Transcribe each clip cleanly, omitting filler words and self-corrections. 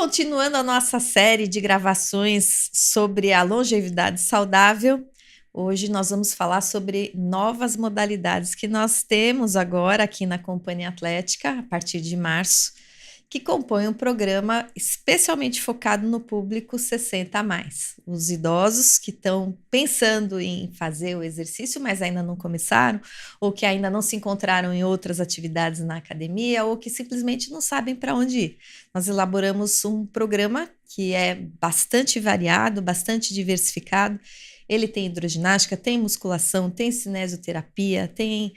continuando a nossa série de gravações sobre a longevidade saudável, hoje nós vamos falar sobre novas modalidades que nós temos agora aqui na Companhia Atlética, a partir de março, que compõe um programa especialmente focado no público 60 a mais. Os idosos que estão pensando em fazer o exercício, mas ainda não começaram, ou que ainda não se encontraram em outras atividades na academia, ou que simplesmente não sabem para onde ir. Nós elaboramos um programa que é bastante variado, bastante diversificado. Ele tem hidroginástica, tem musculação, tem cinesioterapia, tem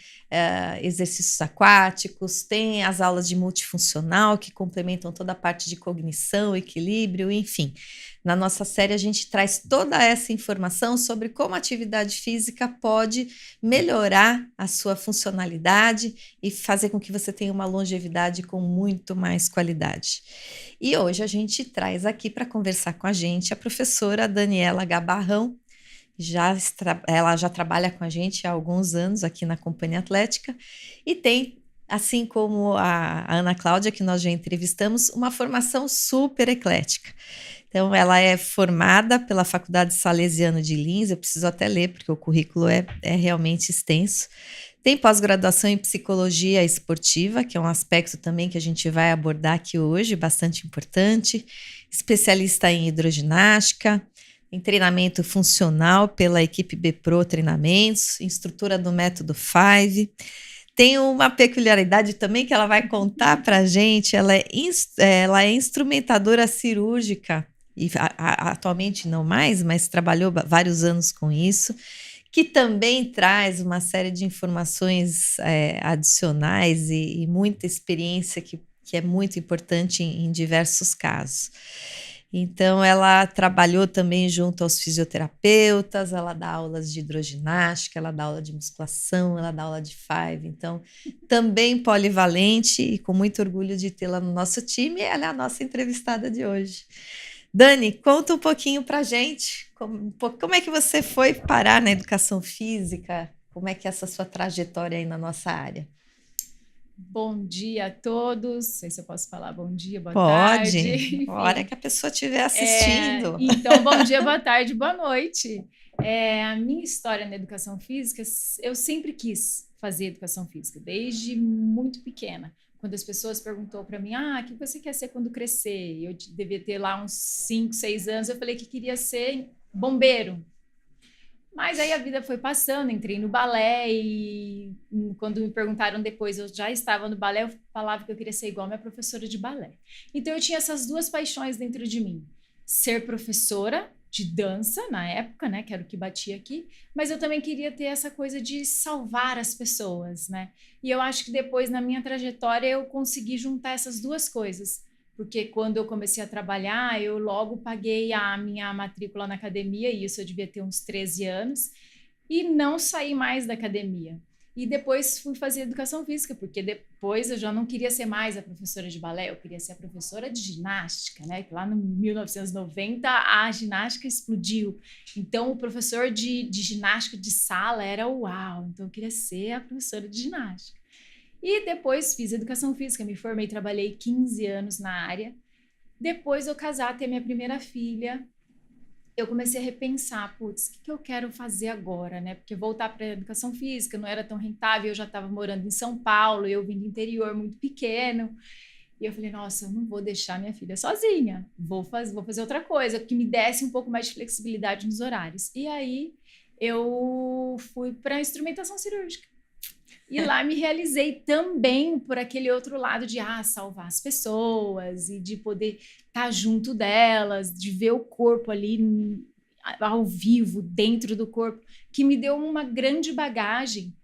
exercícios aquáticos, tem as aulas de multifuncional que complementam toda a parte de cognição, equilíbrio, enfim. Na nossa série a gente traz toda essa informação sobre como a atividade física pode melhorar a sua funcionalidade e fazer com que você tenha uma longevidade com muito mais qualidade. E hoje a gente traz aqui para conversar com a gente a professora Daniela Gabarrão. Ela já trabalha com a gente há alguns anos aqui na Companhia Atlética e tem, assim como a Ana Cláudia, que nós já entrevistamos, uma formação super eclética. Então, ela é formada pela Faculdade Salesiano de Lins, eu preciso até ler, porque o currículo é realmente extenso. Tem pós-graduação em Psicologia Esportiva, que é um aspecto também que a gente vai abordar aqui hoje, bastante importante. Especialista em hidroginástica, em treinamento funcional pela equipe B-Pro Treinamentos, instrutora do método Five. Tem uma peculiaridade também que ela vai contar para a gente, ela é instrumentadora cirúrgica, e atualmente não mais, mas trabalhou vários anos com isso, que também traz uma série de informações adicionais e muita experiência que é muito importante em diversos casos. Então, ela trabalhou também junto aos fisioterapeutas, ela dá aulas de hidroginástica, ela dá aula de musculação, ela dá aula de Five. Então, também polivalente e com muito orgulho de tê-la no nosso time, ela é a nossa entrevistada de hoje. Dani, conta um pouquinho pra gente, como é que você foi parar na educação física? Como é que é essa sua trajetória aí na nossa área? Bom dia a todos. Não sei se eu posso falar bom dia, boa Pode, tarde. a hora que a pessoa estiver assistindo. Então, bom dia, boa tarde, boa noite. A minha história na educação física, eu sempre quis fazer educação física, desde muito pequena. Quando as pessoas perguntou para mim, o que você quer ser quando crescer? Eu devia ter lá uns 5, 6 anos, eu falei que queria ser bombeiro. Mas aí a vida foi passando, entrei no balé e quando me perguntaram depois, eu já estava no balé, eu falava que eu queria ser igual a minha professora de balé. Então eu tinha essas duas paixões dentro de mim. Ser professora de dança na época, né, que era o que batia aqui, mas eu também queria ter essa coisa de salvar as pessoas, né? E eu acho que depois na minha trajetória eu consegui juntar essas duas coisas. Porque quando eu comecei a trabalhar, eu logo paguei a minha matrícula na academia, e isso eu devia ter uns 13 anos, e não saí mais da academia. E depois fui fazer educação física, porque depois eu já não queria ser mais a professora de balé, eu queria ser a professora de ginástica, né? Que lá no 1990 a ginástica explodiu. Então o professor de ginástica de sala era uau, então eu queria ser a professora de ginástica. E depois fiz educação física, me formei, trabalhei 15 anos na área. Depois de eu casar, ter minha primeira filha, eu comecei a repensar, putz, o que eu quero fazer agora, né? Porque voltar para a educação física não era tão rentável, eu já estava morando em São Paulo, eu vim do interior muito pequeno. E eu falei, nossa, eu não vou deixar minha filha sozinha, vou fazer outra coisa, que me desse um pouco mais de flexibilidade nos horários. E aí eu fui para a instrumentação cirúrgica. E lá me realizei também por aquele outro lado de salvar as pessoas e de poder estar junto delas, de ver o corpo ali ao vivo, dentro do corpo, que me deu uma grande bagagem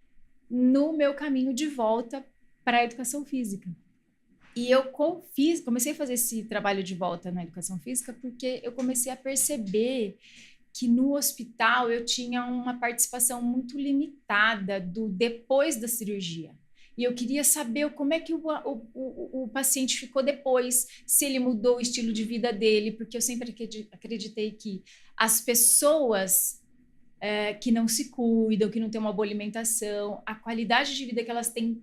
no meu caminho de volta para a educação física. E eu comecei a fazer esse trabalho de volta na educação física porque eu comecei a perceber que no hospital eu tinha uma participação muito limitada do depois da cirurgia. E eu queria saber como é que o paciente ficou depois, se ele mudou o estilo de vida dele, porque eu sempre acreditei que as pessoas que não se cuidam, que não têm uma boa alimentação, a qualidade de vida que elas têm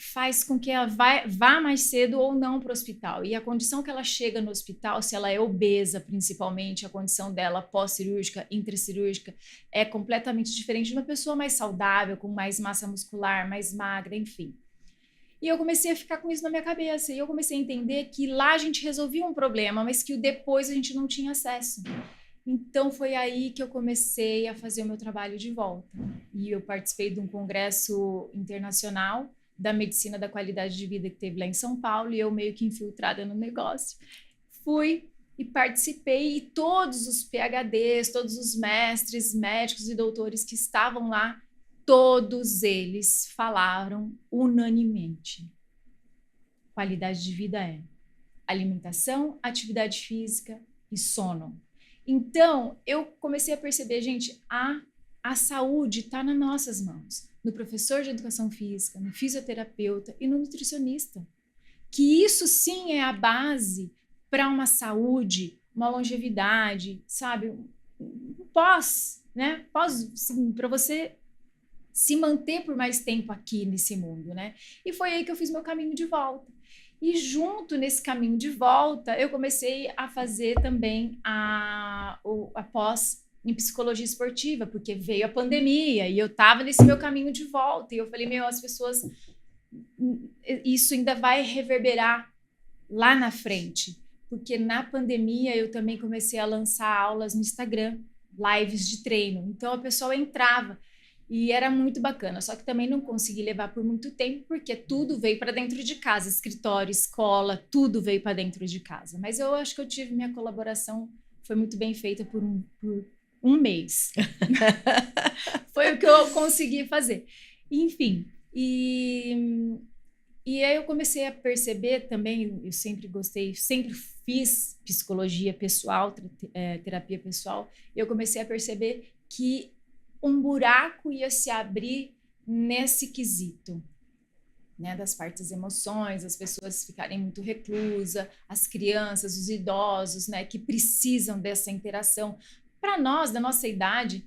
faz com que ela vá mais cedo ou não para o hospital. E a condição que ela chega no hospital, se ela é obesa, principalmente, a condição dela pós-cirúrgica, intracirúrgica, é completamente diferente de uma pessoa mais saudável, com mais massa muscular, mais magra, enfim. E eu comecei a ficar com isso na minha cabeça. E eu comecei a entender que lá a gente resolvia um problema, mas que o depois a gente não tinha acesso. Então, foi aí que eu comecei a fazer o meu trabalho de volta. E eu participei de um congresso internacional da medicina da qualidade de vida que teve lá em São Paulo, e eu meio que infiltrada no negócio. Fui e participei, e todos os PhDs, todos os mestres, médicos e doutores que estavam lá, todos eles falaram unanimemente: qualidade de vida é alimentação, atividade física e sono. Então, eu comecei a perceber, gente, a saúde está nas nossas mãos, no professor de educação física, no fisioterapeuta e no nutricionista. Que isso sim é a base para uma saúde, uma longevidade, sabe? Pós, né? Para você se manter por mais tempo aqui nesse mundo, né? E foi aí que eu fiz meu caminho de volta. E junto nesse caminho de volta, eu comecei a fazer também a pós em psicologia esportiva, porque veio a pandemia e eu estava nesse meu caminho de volta. E eu falei, as pessoas... Isso ainda vai reverberar lá na frente. Porque na pandemia eu também comecei a lançar aulas no Instagram, lives de treino. Então a pessoa entrava e era muito bacana, só que também não consegui levar por muito tempo, porque tudo veio para dentro de casa, escritório, escola, tudo veio para dentro de casa. Mas eu acho que eu tive minha colaboração, foi muito bem feita por um mês. Foi o que eu consegui fazer. Enfim, e aí eu comecei a perceber também, eu sempre gostei, sempre fiz psicologia pessoal, terapia pessoal, e eu comecei a perceber que um buraco ia se abrir nesse quesito, né, das partes das emoções, as pessoas ficarem muito reclusas, as crianças, os idosos, né, que precisam dessa interação. Para nós, da nossa idade,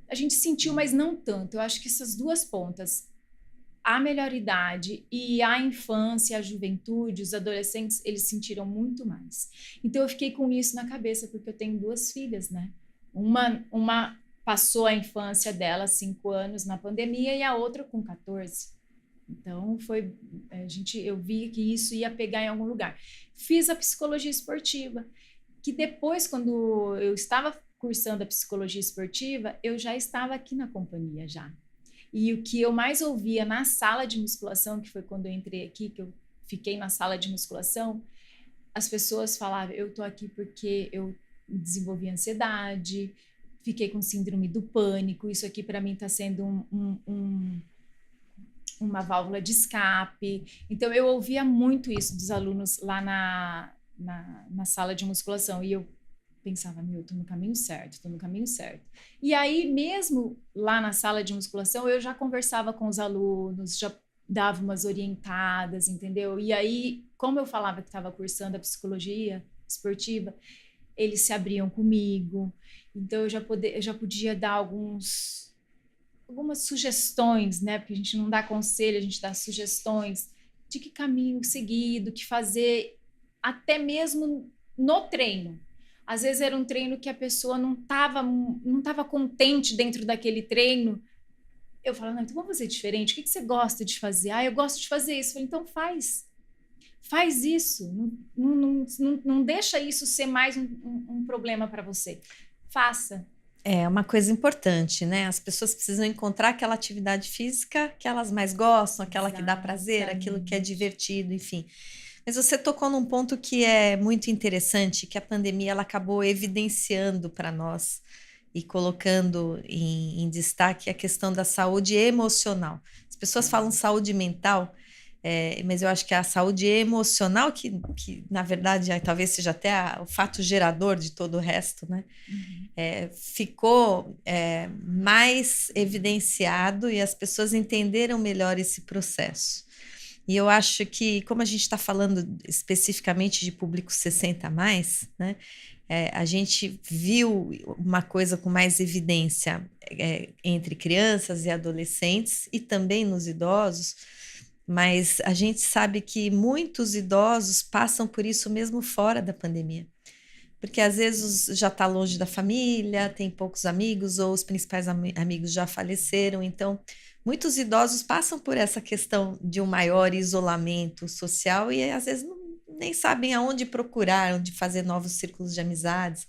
a gente sentiu, mas não tanto. Eu acho que essas duas pontas, a melhor idade e a infância, a juventude, os adolescentes, eles sentiram muito mais. Então eu fiquei com isso na cabeça, porque eu tenho duas filhas, né? Uma passou a infância dela 5 anos na pandemia e a outra com 14. Então eu vi que isso ia pegar em algum lugar. Fiz a psicologia esportiva, que depois, quando eu estava cursando a psicologia esportiva, eu já estava aqui na companhia já. E o que eu mais ouvia na sala de musculação, que foi quando eu entrei aqui, que eu fiquei na sala de musculação, as pessoas falavam, eu tô aqui porque eu desenvolvi ansiedade, fiquei com síndrome do pânico, isso aqui para mim está sendo uma válvula de escape. Então eu ouvia muito isso dos alunos lá na sala de musculação, e eu pensava, eu estou no caminho certo, estou no caminho certo. E aí mesmo lá na sala de musculação eu já conversava com os alunos, já dava umas orientadas, entendeu? E aí, como eu falava que estava cursando a psicologia esportiva, eles se abriam comigo, então eu já podia dar algumas sugestões, né? Porque a gente não dá conselho, a gente dá sugestões de que caminho seguir, do que fazer, até mesmo no treino. Às vezes era um treino que a pessoa não estava contente dentro daquele treino. Eu falava, então vamos fazer diferente, o que você gosta de fazer? Eu gosto de fazer isso. Eu falei, então faz isso, não deixa isso ser mais um problema para você. Faça. É uma coisa importante, né? As pessoas precisam encontrar aquela atividade física que elas mais gostam, aquela que dá prazer, aquilo que é divertido, enfim. Mas você tocou num ponto que é muito interessante, que a pandemia ela acabou evidenciando para nós e colocando em destaque a questão da saúde emocional. As pessoas falam saúde mental, mas eu acho que a saúde emocional, que na verdade talvez seja até o fato gerador de todo o resto, né? Ficou mais evidenciado e as pessoas entenderam melhor esse processo. E eu acho que, como a gente está falando especificamente de público 60 a mais, né, a gente viu uma coisa com mais evidência entre crianças e adolescentes e também nos idosos, mas a gente sabe que muitos idosos passam por isso mesmo fora da pandemia. Porque às vezes já está longe da família, tem poucos amigos, ou os principais amigos já faleceram. Então, muitos idosos passam por essa questão de um maior isolamento social e às vezes nem sabem aonde procurar, onde fazer novos círculos de amizades.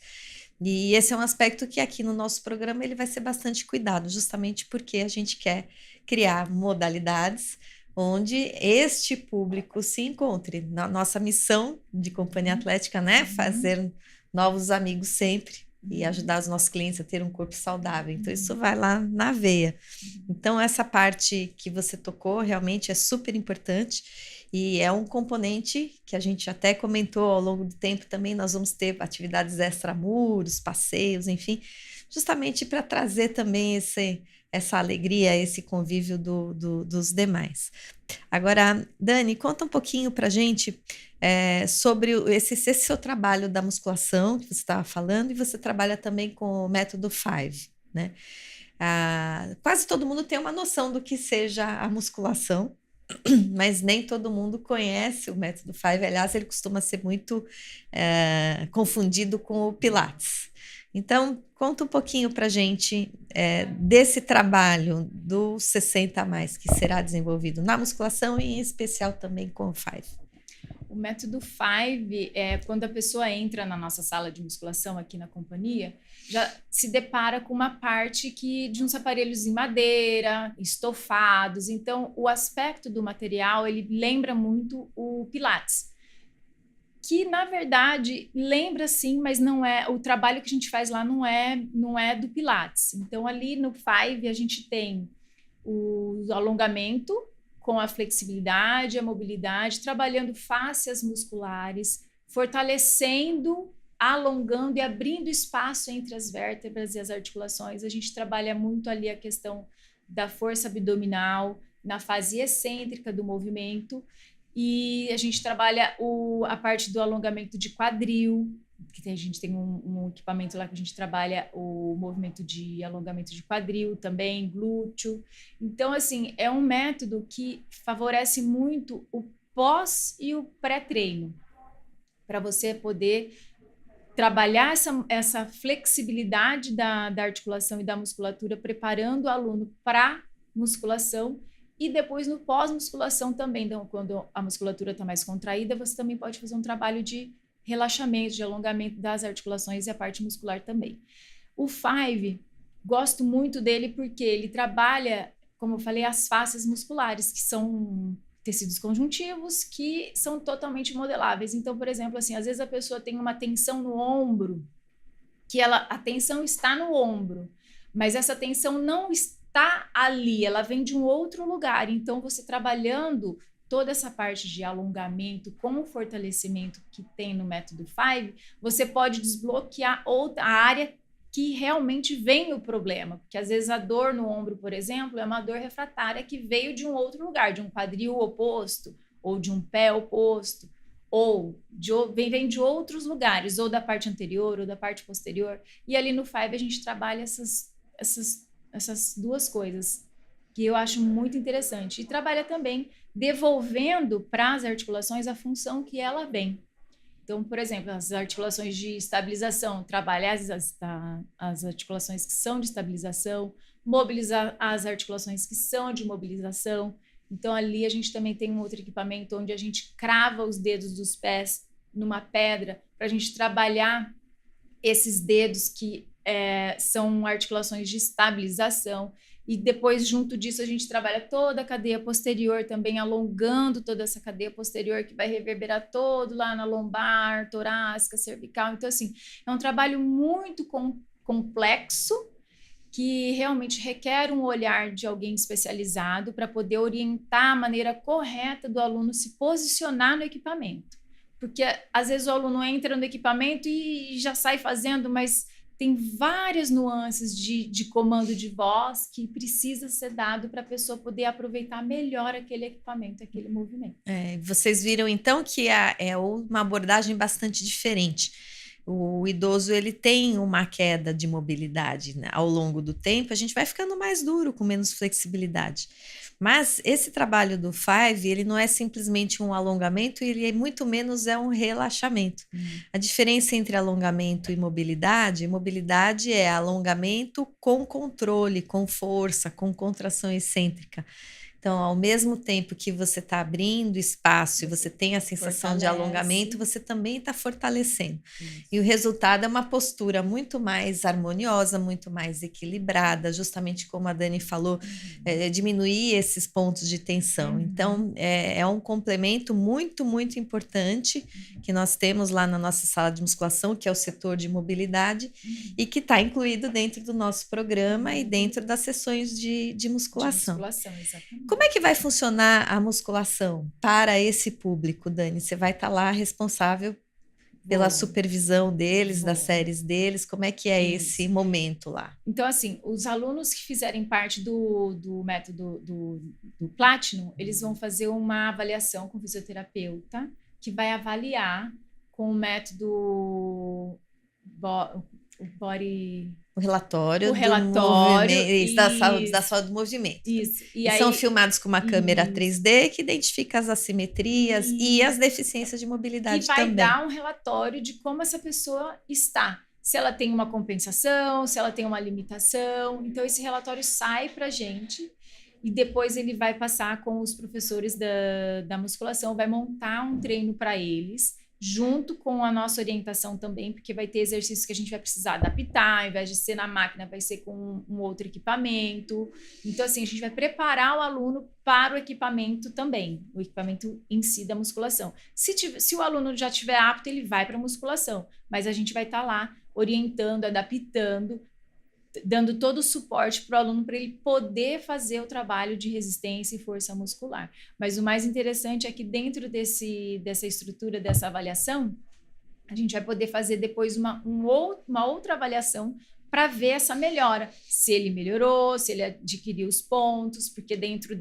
E esse é um aspecto que aqui no nosso programa ele vai ser bastante cuidado, justamente porque a gente quer criar modalidades onde este público se encontre. Nossa missão de Companhia Atlética, né? Fazer novos amigos sempre e ajudar os nossos clientes a ter um corpo saudável. Então, isso vai lá na veia. Então, essa parte que você tocou realmente é super importante e é um componente que a gente até comentou ao longo do tempo também. Nós vamos ter atividades extramuros, passeios, enfim, justamente para trazer também essa alegria, esse convívio dos demais. Agora, Dani, conta um pouquinho para a gente sobre esse seu trabalho da musculação que você estava falando, e você trabalha também com o método Five, né? Quase todo mundo tem uma noção do que seja a musculação, mas nem todo mundo conhece o método Five. Aliás, ele costuma ser muito confundido com o Pilates. Então, conta um pouquinho para a gente desse trabalho do 60 a mais que será desenvolvido na musculação e em especial também com o Five. O método Five é quando a pessoa entra na nossa sala de musculação aqui na companhia, já se depara com uma parte de uns aparelhos em madeira, estofados. Então, o aspecto do material, ele lembra muito o Pilates, que na verdade lembra sim, mas não é, o trabalho que a gente faz lá não é do Pilates. Então, ali no Five a gente tem o alongamento com a flexibilidade, a mobilidade, trabalhando fáscias musculares, fortalecendo, alongando e abrindo espaço entre as vértebras e as articulações. A gente trabalha muito ali a questão da força abdominal, na fase excêntrica do movimento, e a gente trabalha a parte do alongamento de quadril, que a gente tem um equipamento lá que a gente trabalha o movimento de alongamento de quadril também, glúteo. Então, assim, é um método que favorece muito o pós e o pré-treino, para você poder trabalhar essa flexibilidade da articulação e da musculatura, preparando o aluno para musculação e depois no pós-musculação também. Então, quando a musculatura está mais contraída, você também pode fazer um trabalho de relaxamento, de alongamento das articulações e a parte muscular também. O Five, gosto muito dele porque ele trabalha, como eu falei, as fáscias musculares, que são tecidos conjuntivos que são totalmente modeláveis. Então, por exemplo, assim, às vezes a pessoa tem uma tensão no ombro, a tensão está no ombro, mas essa tensão não está ali, ela vem de um outro lugar. Então, você trabalhando toda essa parte de alongamento com o fortalecimento que tem no método Five, você pode desbloquear a área que realmente vem o problema, porque às vezes a dor no ombro, por exemplo, é uma dor refratária que veio de um outro lugar, de um quadril oposto, ou de um pé oposto, ou vem de outros lugares, ou da parte anterior, ou da parte posterior, e ali no Five a gente trabalha essas duas coisas, que eu acho muito interessante, e trabalha também devolvendo para as articulações a função que ela vem. Então, por exemplo, as articulações de estabilização, trabalhar as articulações que são de estabilização, mobilizar as articulações que são de mobilização. Então, ali a gente também tem um outro equipamento onde a gente crava os dedos dos pés numa pedra para a gente trabalhar esses dedos que são articulações de estabilização. E depois, junto disso, a gente trabalha toda a cadeia posterior também, alongando toda essa cadeia posterior que vai reverberar todo lá na lombar, torácica, cervical. Então, assim, é um trabalho muito complexo que realmente requer um olhar de alguém especializado para poder orientar a maneira correta do aluno se posicionar no equipamento. Porque, às vezes, o aluno entra no equipamento e já sai fazendo, mas tem várias nuances de comando de voz que precisa ser dado para a pessoa poder aproveitar melhor aquele equipamento, aquele movimento. Vocês viram, então, que é uma abordagem bastante diferente. o idoso ele tem uma queda de mobilidade, né? Ao longo do tempo, a gente vai ficando mais duro, com menos flexibilidade. Mas esse trabalho do Five, ele não é simplesmente um alongamento, ele é muito menos é um relaxamento. A diferença entre alongamento e mobilidade é alongamento com controle, com força, com contração excêntrica. Então, ao mesmo tempo que você está abrindo espaço e você tem a sensação de alongamento, você também está fortalecendo. E o resultado é uma postura muito mais harmoniosa, muito mais equilibrada, justamente como a Dani falou, diminuir esses pontos de tensão. Então, é um complemento muito, muito importante que nós temos lá na nossa sala de musculação, que é o setor de mobilidade, e que está incluído dentro do nosso programa e dentro das sessões de musculação. De musculação, exatamente. Como é que vai funcionar a musculação para esse público, Dani? Você vai estar lá responsável pela supervisão deles, das séries deles. Como é que é esse momento lá? Então, assim, os alunos que fizerem parte do método do Platinum, eles vão fazer uma avaliação com o fisioterapeuta, que vai avaliar com o método body... O relatório isso, da saúde do movimento. Isso. E são filmados com uma câmera 3D que identifica as assimetrias e as deficiências de mobilidade também. E vai dar um relatório de como essa pessoa está. Se ela tem uma compensação, se ela tem uma limitação. Então, esse relatório sai para a gente e depois ele vai passar com os professores da musculação, vai montar um treino para eles, junto com a nossa orientação também, porque vai ter exercícios que a gente vai precisar adaptar, ao invés de ser na máquina, vai ser com um outro equipamento. Então, assim, a gente vai preparar o aluno para o equipamento também, o equipamento em si da musculação. Se o aluno já estiver apto, ele vai para a musculação, mas a gente vai estar lá orientando, adaptando, dando todo o suporte para o aluno para ele poder fazer o trabalho de resistência e força muscular. Mas o mais interessante é que dentro dessa estrutura, dessa avaliação, a gente vai poder fazer depois uma outra avaliação para ver essa melhora, se ele melhorou, se ele adquiriu os pontos, porque dentro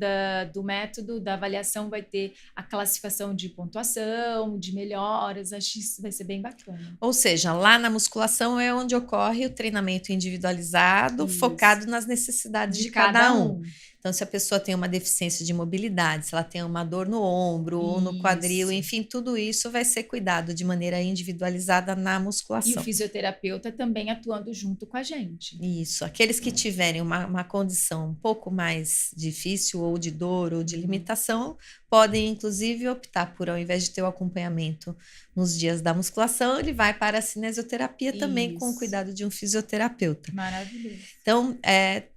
do método da avaliação vai ter a classificação de pontuação, de melhoras. Acho que isso vai ser bem bacana. Ou seja, lá na musculação é onde ocorre o treinamento individualizado, focado nas necessidades de cada um. Então, se a pessoa tem uma deficiência de mobilidade, se ela tem uma dor no ombro ou no quadril, enfim, tudo isso vai ser cuidado de maneira individualizada na musculação. E o fisioterapeuta também atuando junto com a gente. Isso. Aqueles que tiverem uma condição um pouco mais difícil, ou de dor, ou de limitação, podem, inclusive, optar por, ao invés de ter o acompanhamento nos dias da musculação, ele vai para a cinesioterapia também, com o cuidado de um fisioterapeuta. Maravilhoso. Então,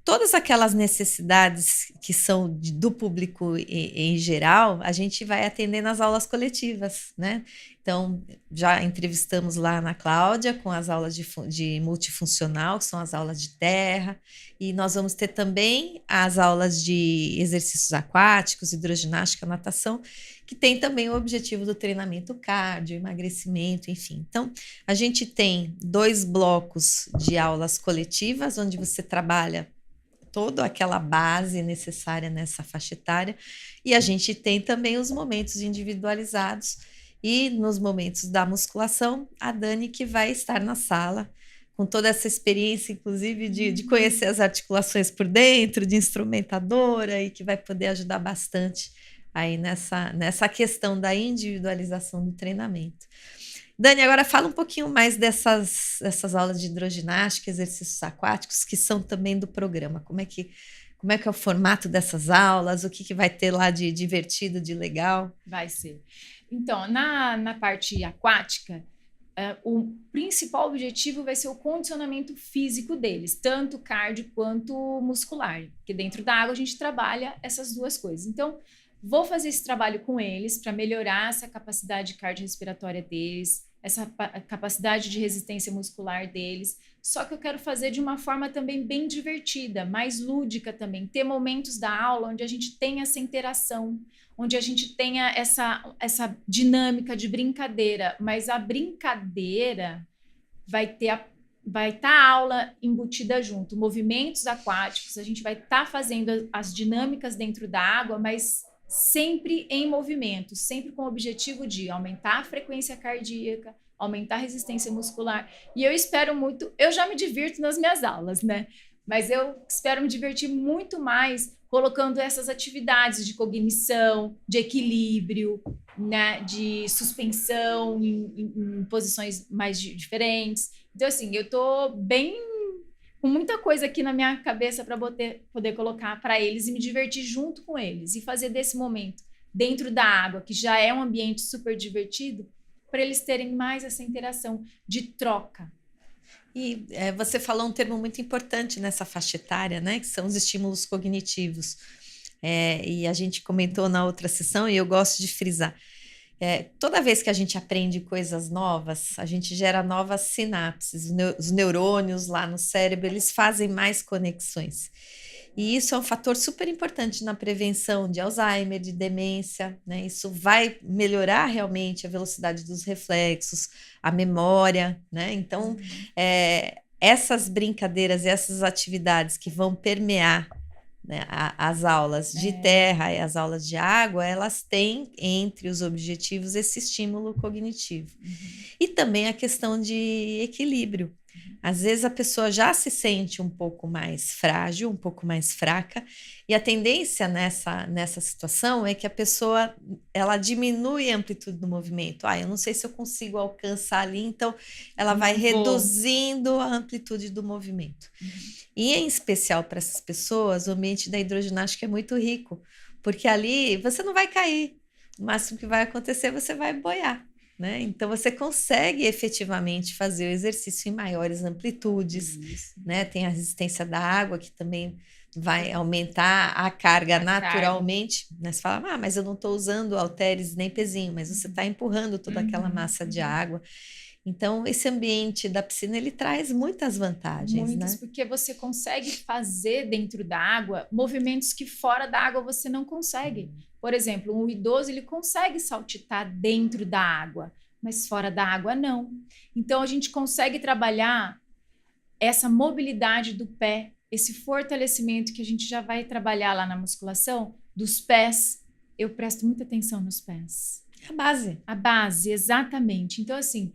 todas aquelas necessidades que são do público em geral, a gente vai atender nas aulas coletivas, né? Então, já entrevistamos lá na Cláudia com as aulas de multifuncional, que são as aulas de terra, e nós vamos ter também as aulas de exercícios aquáticos, hidroginástica, natação, que tem também o objetivo do treinamento cardio, emagrecimento, enfim. Então, a gente tem 2 blocos de aulas coletivas, onde você trabalha toda aquela base necessária nessa faixa etária, e a gente tem também os momentos individualizados, e nos momentos da musculação, a Dani que vai estar na sala, com toda essa experiência, inclusive, de conhecer as articulações por dentro, de instrumentadora, e que vai poder ajudar bastante aí nessa questão da individualização do treinamento. Dani, agora fala um pouquinho mais dessas aulas de hidroginástica, exercícios aquáticos, que são também do programa. Como é que é o formato dessas aulas? O que vai ter lá de divertido, de legal? Vai ser. Então, na parte aquática, o principal objetivo vai ser o condicionamento físico deles, tanto cardio quanto muscular, porque dentro da água a gente trabalha essas duas coisas. Então, vou fazer esse trabalho com eles para melhorar essa capacidade cardiorrespiratória deles, essa capacidade de resistência muscular deles, só que eu quero fazer de uma forma também bem divertida, mais lúdica também, ter momentos da aula onde a gente tenha essa interação, onde a gente tenha essa dinâmica de brincadeira, mas a brincadeira vai estar a aula embutida junto, movimentos aquáticos, a gente vai estar fazendo as dinâmicas dentro da água, mas sempre em movimento, sempre com o objetivo de aumentar a frequência cardíaca, aumentar a resistência muscular. E eu espero muito, eu já me divirto nas minhas aulas, né? Mas eu espero me divertir muito mais colocando essas atividades de cognição, de equilíbrio, né, de suspensão em posições mais diferentes. Então, assim, eu tô bem com muita coisa aqui na minha cabeça para poder colocar para eles e me divertir junto com eles e fazer desse momento dentro da água, que já é um ambiente super divertido, para eles terem mais essa interação de troca. E você falou um termo muito importante nessa faixa etária, né? Que são os estímulos cognitivos. E a gente comentou na outra sessão, e eu gosto de frisar. Toda vez que a gente aprende coisas novas, a gente gera novas sinapses. Os neurônios lá no cérebro, eles fazem mais conexões. E isso é um fator super importante na prevenção de Alzheimer, de demência, né? Isso vai melhorar realmente a velocidade dos reflexos, a memória, né? Então, essas brincadeiras e essas atividades que vão permear, né, as aulas de terra e as aulas de água, elas têm entre os objetivos esse estímulo cognitivo. E também a questão de equilíbrio. Às vezes a pessoa já se sente um pouco mais frágil, um pouco mais fraca, e a tendência nessa situação é que a pessoa ela diminui a amplitude do movimento. Eu não sei se eu consigo alcançar ali, então ela vai reduzindo a amplitude do movimento. E em especial para essas pessoas, o ambiente da hidroginástica é muito rico, porque ali você não vai cair, o máximo que vai acontecer você vai boiar. Né? Então, você consegue efetivamente fazer o exercício em maiores amplitudes, né? Tem a resistência da água, que também vai aumentar a carga naturalmente. Né? Você fala, mas eu não estou usando halteres nem pezinho, mas você está empurrando toda aquela massa de água. Então, esse ambiente da piscina, ele traz muitas vantagens. Muitas, né? Porque você consegue fazer dentro da água movimentos que fora da água você não consegue. Por exemplo, um idoso, ele consegue saltitar dentro da água, mas fora da água não. Então, a gente consegue trabalhar essa mobilidade do pé, esse fortalecimento que a gente já vai trabalhar lá na musculação, dos pés. Eu presto muita atenção nos pés. A base. A base, exatamente. Então, assim,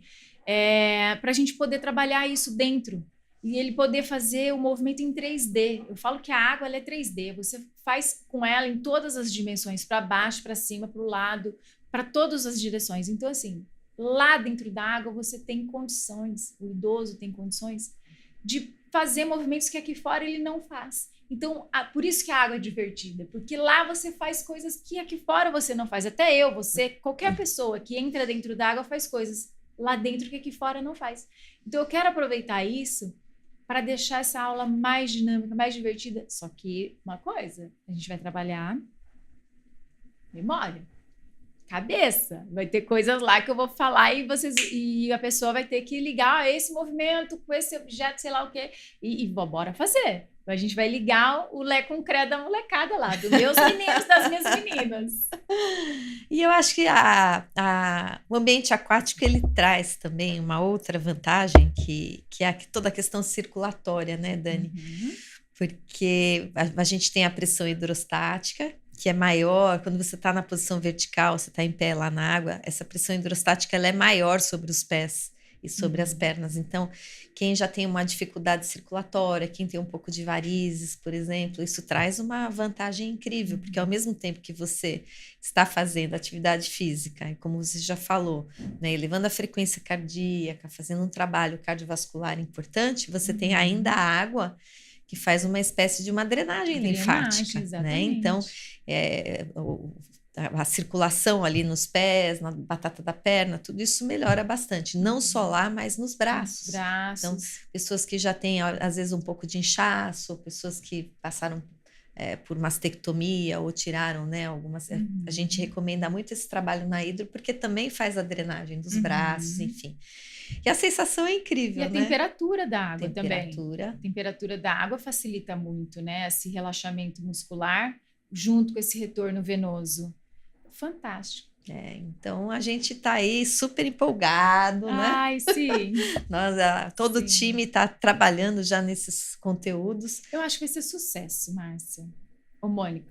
para a gente poder trabalhar isso dentro e ele poder fazer o movimento em 3D. Eu falo que a água ela é 3D, você faz com ela em todas as dimensões, para baixo, para cima, para o lado, para todas as direções. Então, assim, lá dentro da água você tem condições, o idoso tem condições de fazer movimentos que aqui fora ele não faz. Então, por isso que a água é divertida, porque lá você faz coisas que aqui fora você não faz. Até eu, você, qualquer pessoa que entra dentro da água faz coisas lá dentro que aqui fora não faz. Então, eu quero aproveitar isso para deixar essa aula mais dinâmica, mais divertida. Só que, uma coisa, a gente vai trabalhar memória, cabeça. Vai ter coisas lá que eu vou falar e a pessoa vai ter que ligar esse movimento com esse objeto, sei lá o quê, e bora fazer. A gente vai ligar o Lé com o Cré da molecada lá, dos meus meninos, das minhas meninas. E eu acho que o ambiente aquático, ele traz também uma outra vantagem, que é toda a questão circulatória, né, Dani? Porque a gente tem a pressão hidrostática, que é maior, quando você está na posição vertical, você está em pé lá na água, essa pressão hidrostática ela é maior sobre os pés e sobre as pernas. Então, quem já tem uma dificuldade circulatória, quem tem um pouco de varizes, por exemplo, isso traz uma vantagem incrível, porque ao mesmo tempo que você está fazendo atividade física, e como você já falou, né, elevando a frequência cardíaca, fazendo um trabalho cardiovascular importante, você tem ainda a água que faz uma espécie de uma drenagem linfática, né? Então, a circulação ali nos pés, na batata da perna, tudo isso melhora bastante, não só lá, mas nos braços. Então, pessoas que já têm, às vezes, um pouco de inchaço, pessoas que passaram por mastectomia ou tiraram, né, algumas... A gente recomenda muito esse trabalho na hidro, porque também faz a drenagem dos braços, enfim. E a sensação é incrível, né? E a temperatura da água também. A temperatura da água facilita muito, né? Esse relaxamento muscular junto com esse retorno venoso. Fantástico. Então a gente está aí super empolgado, né? Ai, sim. Todo o time está trabalhando já nesses conteúdos. Eu acho que vai ser sucesso, Márcia. Ô, Mônica.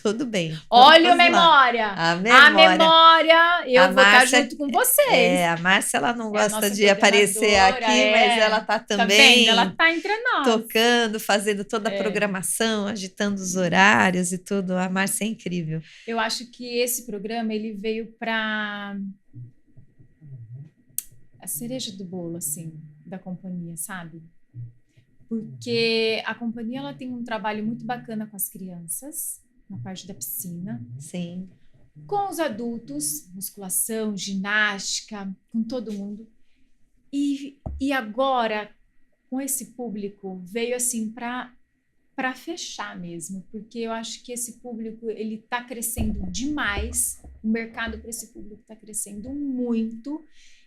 Tudo bem. Olha a Vamos lá. memória. A A memória. memória, eu A vou estar Márcia, junto com vocês. a Márcia, ela não É a gosta nossa de aparecer coordenadora, aqui, mas ela tá Tá vendo? Ela também tá entre nós. tocando, fazendo toda a É. programação, agitando os horários e tudo. A Márcia é incrível. Eu acho que esse programa, ele veio para a cereja do bolo, assim, da companhia, sabe? Porque a companhia, ela tem um trabalho muito bacana com as crianças, na parte da piscina, Sim. com os adultos, musculação, ginástica, com todo mundo. E agora, com esse público, veio assim para fechar mesmo, porque eu acho que esse público ele está crescendo demais, o mercado para esse público está crescendo muito,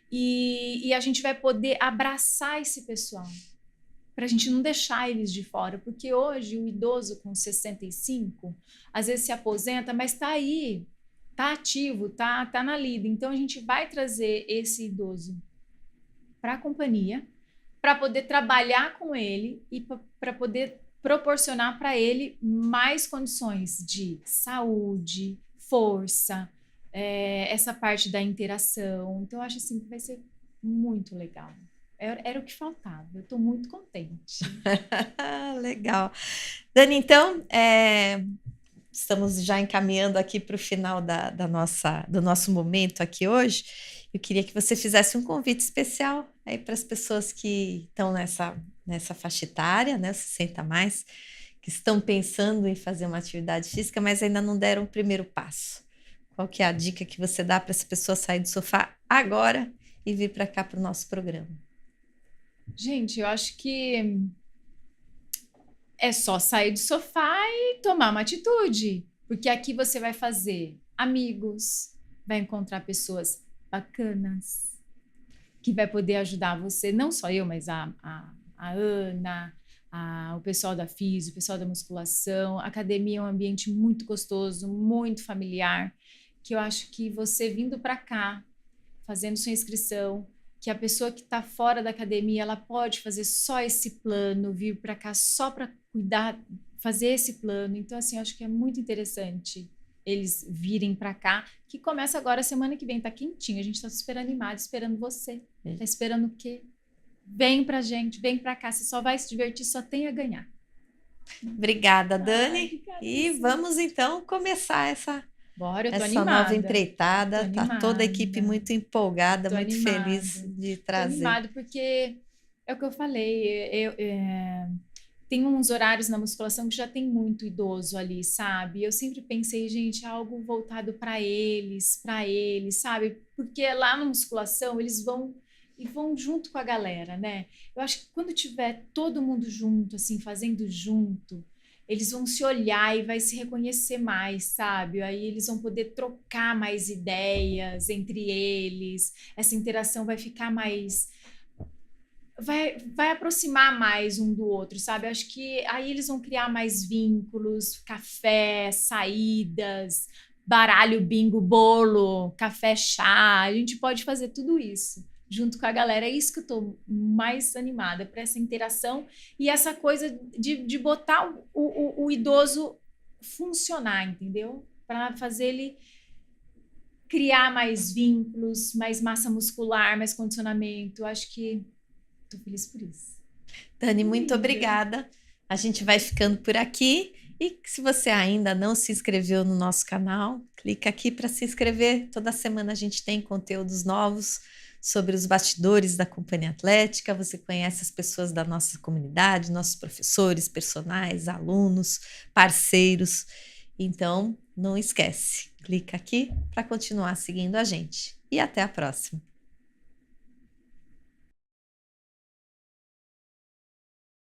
e a gente vai poder abraçar esse pessoal, para a gente não deixar eles de fora, porque hoje o idoso com 65, às vezes se aposenta, mas está aí, está ativo, tá na lida, então a gente vai trazer esse idoso para a companhia, para poder trabalhar com ele e para poder proporcionar para ele mais condições de saúde, força, essa parte da interação. Então, eu acho assim que vai ser muito legal. Era o que faltava. Eu estou muito contente. Legal. Dani, então, estamos já encaminhando aqui para o final do nosso momento aqui hoje. Eu queria que você fizesse um convite especial aí para as pessoas que estão nessa faixa etária, né, 60 a mais, que estão pensando em fazer uma atividade física, mas ainda não deram o primeiro passo. Qual que é a dica que você dá para essa pessoa sair do sofá agora e vir para cá para o nosso programa? Gente, eu acho que é só sair do sofá e tomar uma atitude, porque aqui você vai fazer amigos, vai encontrar pessoas bacanas, que vai poder ajudar você, não só eu, mas a Ana, o pessoal da físio, o pessoal da musculação. A academia é um ambiente muito gostoso, muito familiar, que eu acho que você vindo para cá, fazendo sua inscrição, que a pessoa que está fora da academia, ela pode fazer só esse plano, vir para cá só para cuidar, fazer esse plano. Então, assim, eu acho que é muito interessante eles virem para cá, que começa agora semana que vem, tá quentinho, a gente tá super animado, esperando você. Tá esperando o quê? Vem pra gente, vem pra cá, você só vai se divertir, só tem a ganhar. Obrigada, Dani. Obrigada, e vamos então começar essa Bora, eu tô essa animada. nova empreitada. Tá toda a equipe muito empolgada, tô muito animada. feliz de trazer. Tô animada porque é o que eu falei, tem uns horários na musculação que já tem muito idoso ali, sabe? Eu sempre pensei, gente, algo voltado para eles, sabe? Porque lá na musculação eles vão junto com a galera, né? Eu acho que quando tiver todo mundo junto, assim, fazendo junto, eles vão se olhar e vai se reconhecer mais, sabe? Aí eles vão poder trocar mais ideias entre eles, essa interação vai ficar mais... Vai aproximar mais um do outro, sabe? Acho que aí eles vão criar mais vínculos, café, saídas, baralho, bingo, bolo, café, chá. A gente pode fazer tudo isso junto com a galera. É isso que eu tô mais animada, para essa interação e essa coisa de botar o idoso funcionar, entendeu? Para fazer ele criar mais vínculos, mais massa muscular, mais condicionamento. Acho que tô feliz por isso. Dani, muito obrigada. A gente vai ficando por aqui. E se você ainda não se inscreveu no nosso canal, clica aqui para se inscrever. Toda semana a gente tem conteúdos novos sobre os bastidores da Companhia Atlética. Você conhece as pessoas da nossa comunidade, nossos professores, personagens, alunos, parceiros. Então, não esquece, clica aqui para continuar seguindo a gente. E até a próxima.